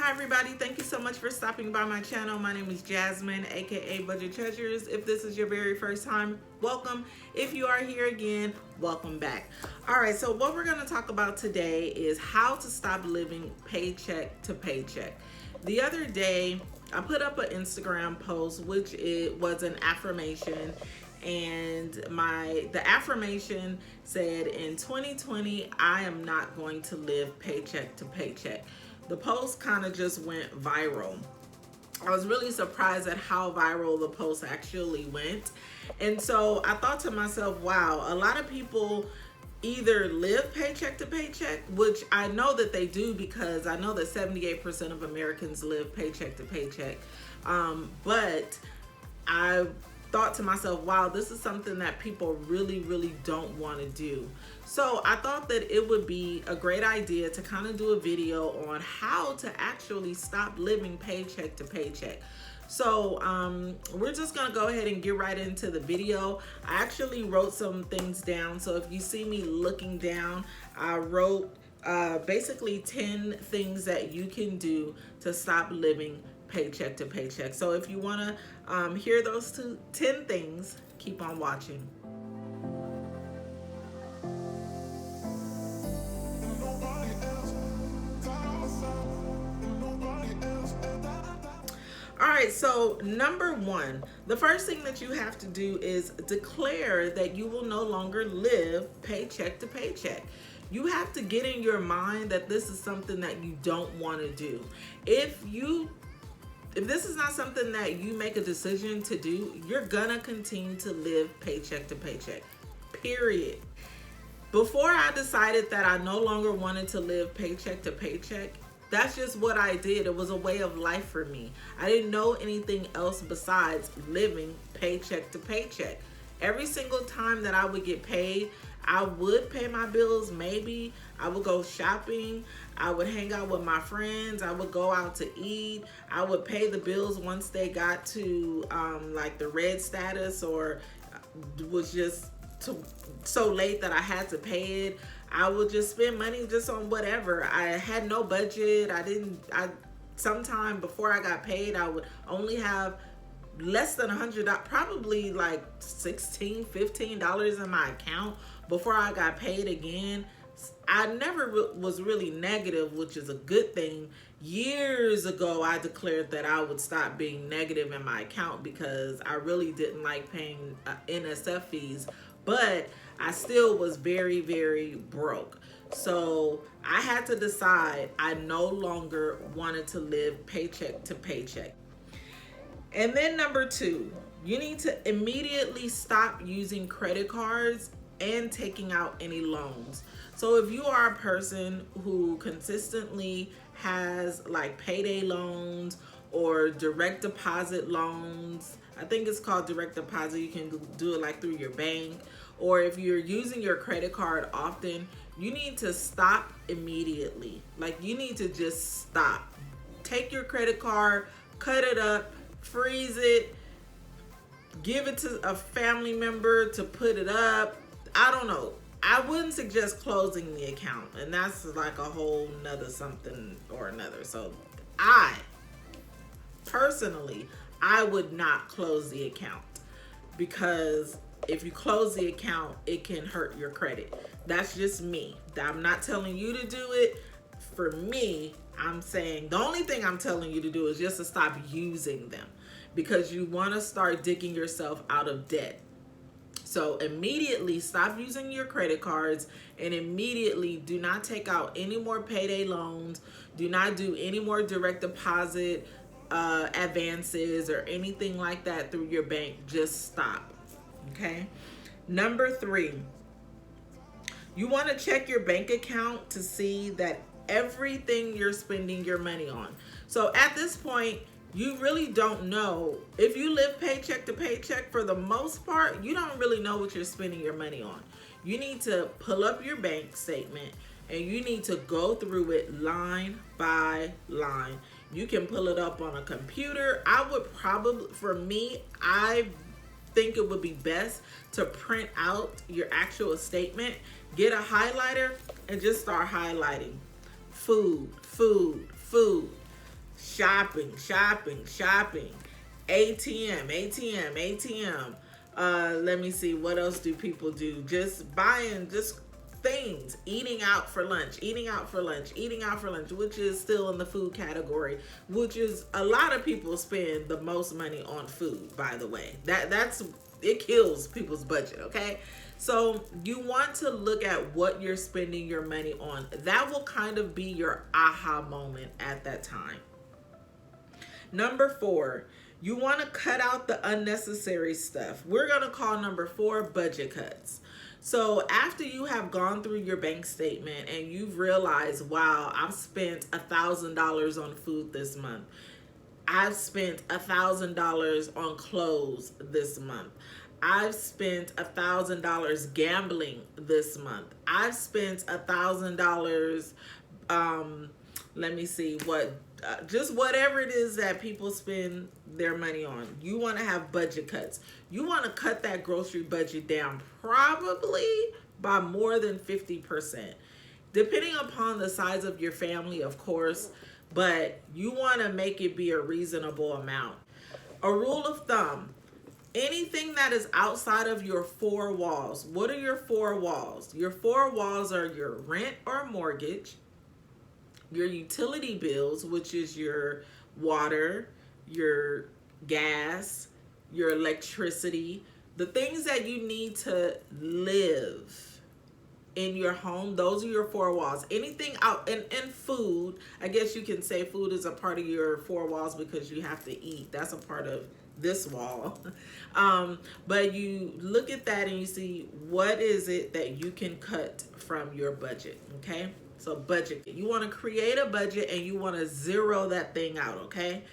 Hi everybody, thank you so much for stopping by my channel. My name is Jazmine, aka Budget Treasures. If this is your very first time, welcome. If you are here again, welcome back. All right, so what we're going to talk about today is how to stop living paycheck to paycheck. The other day, I put up an Instagram post, which it was an affirmation, and the affirmation said, in 2020, I am not going to live paycheck to paycheck. The post kind of just went viral. I was really surprised at how viral the post actually went. And so I thought to myself, wow, a lot of people either live paycheck to paycheck, which I know that they do because I know that 78% of Americans live paycheck to paycheck. But I thought to myself, wow, this is something that people really don't want to do. So I thought that it would be a great idea to kind of do a video on how to actually stop living paycheck to paycheck. So we're just gonna go ahead and get right into the video. I actually wrote some things down, so if you see me looking down, I wrote basically 10 things that you can do to stop living paycheck to paycheck. So if you want to hear those 10 things, keep on watching. All right, so number one, the first thing that you have to do is declare that you will no longer live paycheck to paycheck. You have to get in your mind that this is something that you don't want to do. If this is not something that you make a decision to do, you're gonna continue to live paycheck to paycheck, period. Before I decided that I no longer wanted to live paycheck to paycheck, that's just what I did. It was a way of life for me. I didn't know anything else besides living paycheck to paycheck. Every single time that I would get paid, I would pay my bills. Maybe I would go shopping. I would hang out with my friends. I would go out to eat. I would pay the bills once they got to like the red status, or was just so late that I had to pay it. I would just spend money just on whatever. I had no budget. Sometime before I got paid, I would only have less than $100, probably like $16, $15 in my account before I got paid again. I never was really negative, which is a good thing. Years ago, I declared that I would stop being negative in my account because I really didn't like paying NSF fees, but I still was very broke. So I had to decide I no longer wanted to live paycheck to paycheck. And then number two, you need to immediately stop using credit cards and taking out any loans. So if you are a person who consistently has like payday loans or direct deposit loans, I think it's called direct deposit, you can do it like through your bank, or if you're using your credit card often, you need to stop immediately. Like, you need to just stop. Take your credit card, cut it up, freeze it, give it to a family member to put it up. I don't know. I wouldn't suggest closing the account, and that's like a whole nother something or another. So I personally, I would not close the account, because if you close the account, it can hurt your credit. That's just me. I'm not telling you to do it. For me, I'm saying the only thing I'm telling you to do is just to stop using them, because you want to start digging yourself out of debt. So immediately stop using your credit cards, and immediately do not take out any more payday loans. Do not do any more direct deposit advances or anything like that through your bank. Just stop. Okay. Number three, you want to check your bank account to see that everything you're spending your money on. So at this point, you really don't know. If you live paycheck to paycheck, for the most part, you don't really know what you're spending your money on. You need to pull up your bank statement and you need to go through it line by line. You can pull it up on a computer. I would probably, for me, I think it would be best to print out your actual statement, get a highlighter, and just start highlighting food, Shopping, shopping, shopping. ATM, ATM, ATM. Let me see, what else do people do? Just buying just things, eating out for lunch, eating out for lunch, eating out for lunch, which is still in the food category, which is a lot of people spend the most money on food, by the way. That's it kills people's budget, okay? So you want to look at what you're spending your money on. That will kind of be your aha moment at that time. Number 4, you want to cut out the unnecessary stuff. We're going to call number 4 budget cuts. So after you have gone through your bank statement and you've realized, wow, I've spent $1,000 on food this month. I've spent $1,000 on clothes this month. I've spent $1,000 gambling this month. I've spent $1,000, let me see, just whatever it is that people spend their money on. You want to have budget cuts. You want to cut that grocery budget down probably by more than 50%, depending upon the size of your family, of course, but you want to make it be a reasonable amount. A rule of thumb: anything that is outside of your 4 walls. What are your 4 walls? Your 4 walls are your rent or mortgage, your utility bills, which is your water, your gas, your electricity, the things that you need to live in your home. Those are your 4 walls. Anything out and food, I guess you can say food is a part of your 4 walls because you have to eat. That's a part of this wall. But you look at that and you see, what is it that you can cut from your budget, okay? So budget. You want to create a budget and you want to zero that thing out, okay?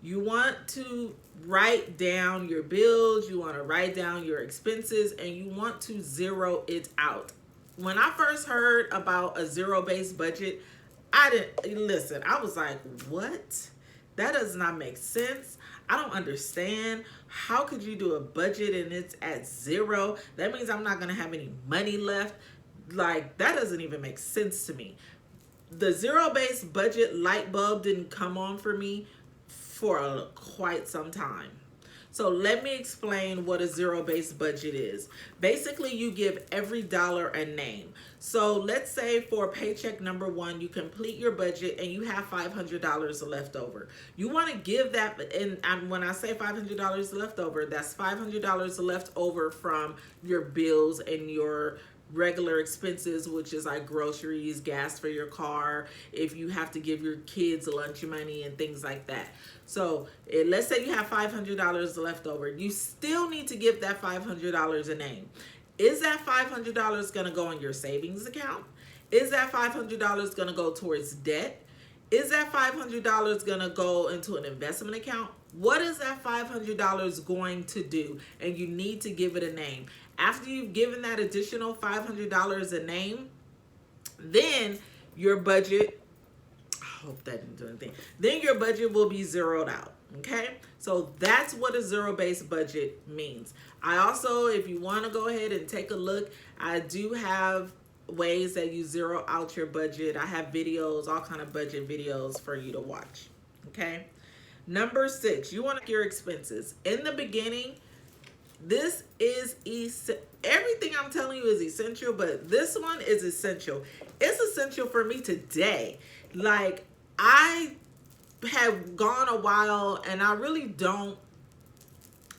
You want to write down your bills, you want to write down your expenses, and you want to zero it out. When I first heard about a zero-based budget, I was like, what? That does not make sense. I don't understand. How could you do a budget and it's at 0? That means I'm not going to have any money left. Like, that doesn't even make sense to me. The zero-based budget light bulb didn't come on for me for quite some time. So let me explain what a zero-based budget is. Basically, you give every dollar a name. So let's say for paycheck number 1, you complete your budget and you have $500 left over. You want to give that, and when I say $500 left over, that's $500 left over from your bills and your regular expenses, which is like groceries, gas for your car, if you have to give your kids lunch money and things like that. So let's say you have $500 left over. You still need to give that $500 a name. Is that $500 going to go in your savings account? Is that $500 going to go towards debt? Is that $500 going to go into an investment account? What is that $500 going to do? And you need to give it a name. After you've given that additional $500 a name, then your budget, I hope that didn't do anything, then your budget will be zeroed out, okay? So that's what a zero-based budget means. I also, if you want to go ahead and take a look, I do have ways that you zero out your budget. I have videos, all kind of budget videos for you to watch, okay? Number 6, you want to your expenses. In the beginning, this is everything I'm telling you is essential, but this one is essential. It's essential for me today. Like, I have gone a while and I really don't,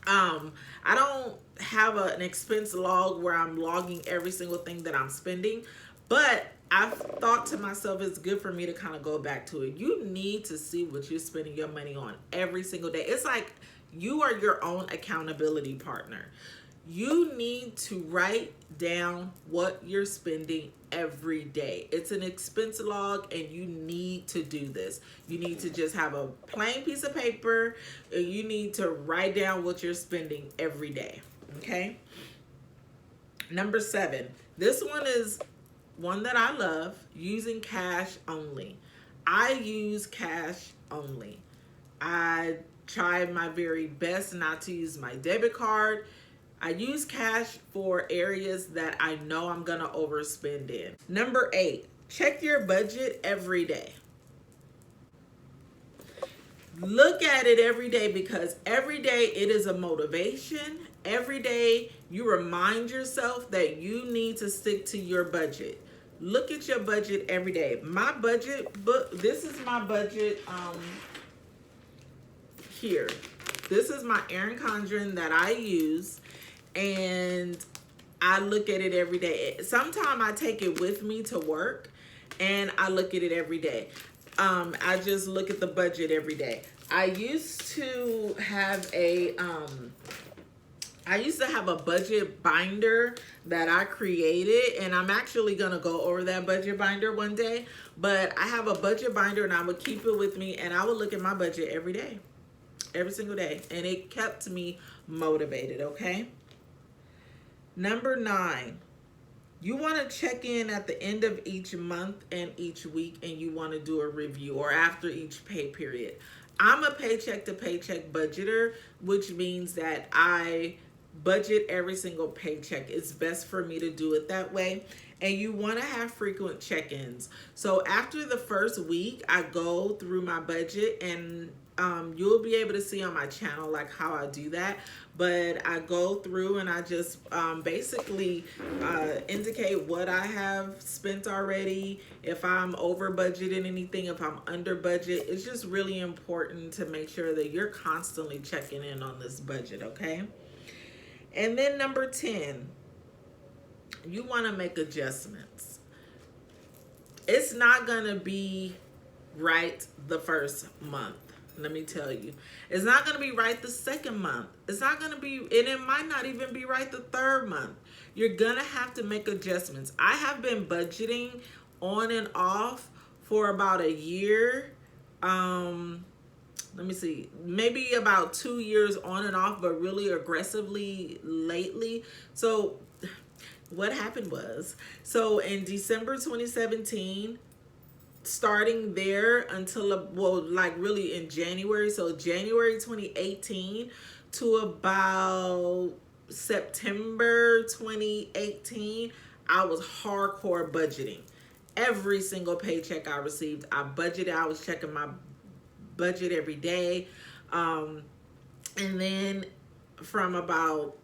I don't have an expense log where I'm logging every single thing that I'm spending, but I've thought to myself, it's good for me to kind of go back to it. You need to see what you're spending your money on every single day. It's like you are your own accountability partner. You need to write down what you're spending every day. It's an expense log and you need to do this. You need to just have a plain piece of paper. You need to write down what you're spending every day, okay? Number 7, this one is one that I love, using cash only. I use cash only. I try my very best not to use my debit card. I use cash for areas that I know I'm gonna overspend in. Number 8, check your budget every day. Look at it every day, because every day it is a motivation. Every day you remind yourself that you need to stick to your budget. Look at your budget every day. My budget book, this is my budget here. This is my Erin Condren that I use, and I look at it every day. Sometimes I take it with me to work and I look at it every day. I just look at the budget every day. I used to have a budget binder that I created, and I'm actually gonna go over that budget binder one day. But I have a budget binder, and I would keep it with me, and I would look at my budget every day, every single day, and it kept me motivated. Okay. Number 9. You want to check in at the end of each month and each week, and you want to do a review, or after each pay period. I'm a paycheck to paycheck budgeter, which means that I budget every single paycheck. It's best for me to do it that way. And you want to have frequent check-ins. So after the first week, I go through my budget, and you'll be able to see on my channel like how I do that. But I go through and I just basically indicate what I have spent already, if I'm over budgeting anything, if I'm under budget. It's just really important to make sure that you're constantly checking in on this budget, okay? And then number 10, you want to make adjustments. It's not going to be right the first month. Let me tell you, it's not going to be right the second month. It's not going to be, and it might not even be right the third month. You're going to have to make adjustments. I have been budgeting on and off for about a year. Let me see, maybe about 2 years on and off, but really aggressively lately. So what happened was, so in December 2017, starting there until, well, like really in January, so January 2018 to about September 2018, I was hardcore budgeting. Every single paycheck I received, I budgeted. I was checking my budget every day. And then from about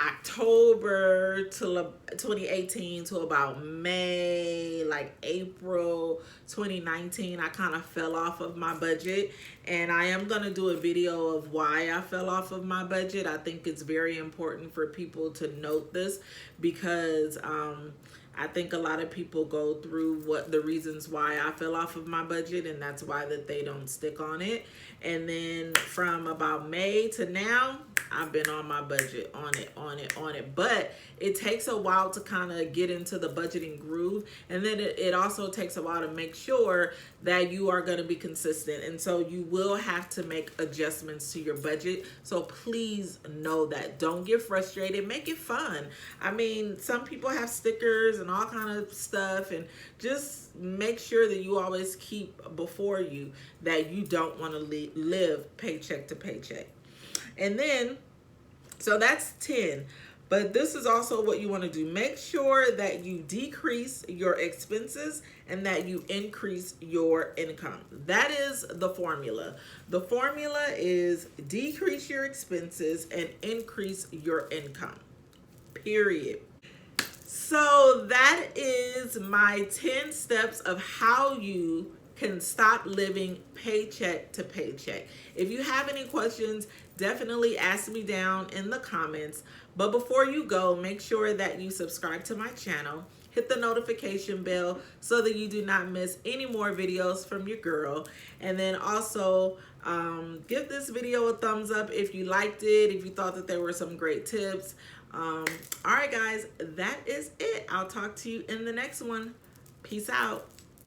October to 2018 to about May, like April 2019, I kind of fell off of my budget, and I am going to do a video of why I fell off of my budget. I think it's very important for people to note this, because I think a lot of people go through what the reasons why I fell off of my budget, and that's why that they don't stick on it. And then from about May to now, I've been on my budget, on it. But it takes a while to kind of get into the budgeting groove. And then it also takes a while to make sure that you are going to be consistent. And so you will have to make adjustments to your budget. So please know that. Don't get frustrated. Make it fun. I mean, some people have stickers and all kind of stuff, and just make sure that you always keep before you that you don't want to live paycheck to paycheck. And then, so that's 10. But this is also what you want to do. Make sure that you decrease your expenses and that you increase your income. That is the formula. The formula is decrease your expenses and increase your income. Period. So that is my 10 steps of how you can stop living paycheck to paycheck. If you have any questions, definitely ask me down in the comments. But before you go, make sure that you subscribe to my channel, hit the notification bell so that you do not miss any more videos from your girl. And then also give this video a thumbs up if you liked it, if you thought that there were some great tips. All right, guys, that is it. I'll talk to you in the next one. Peace out.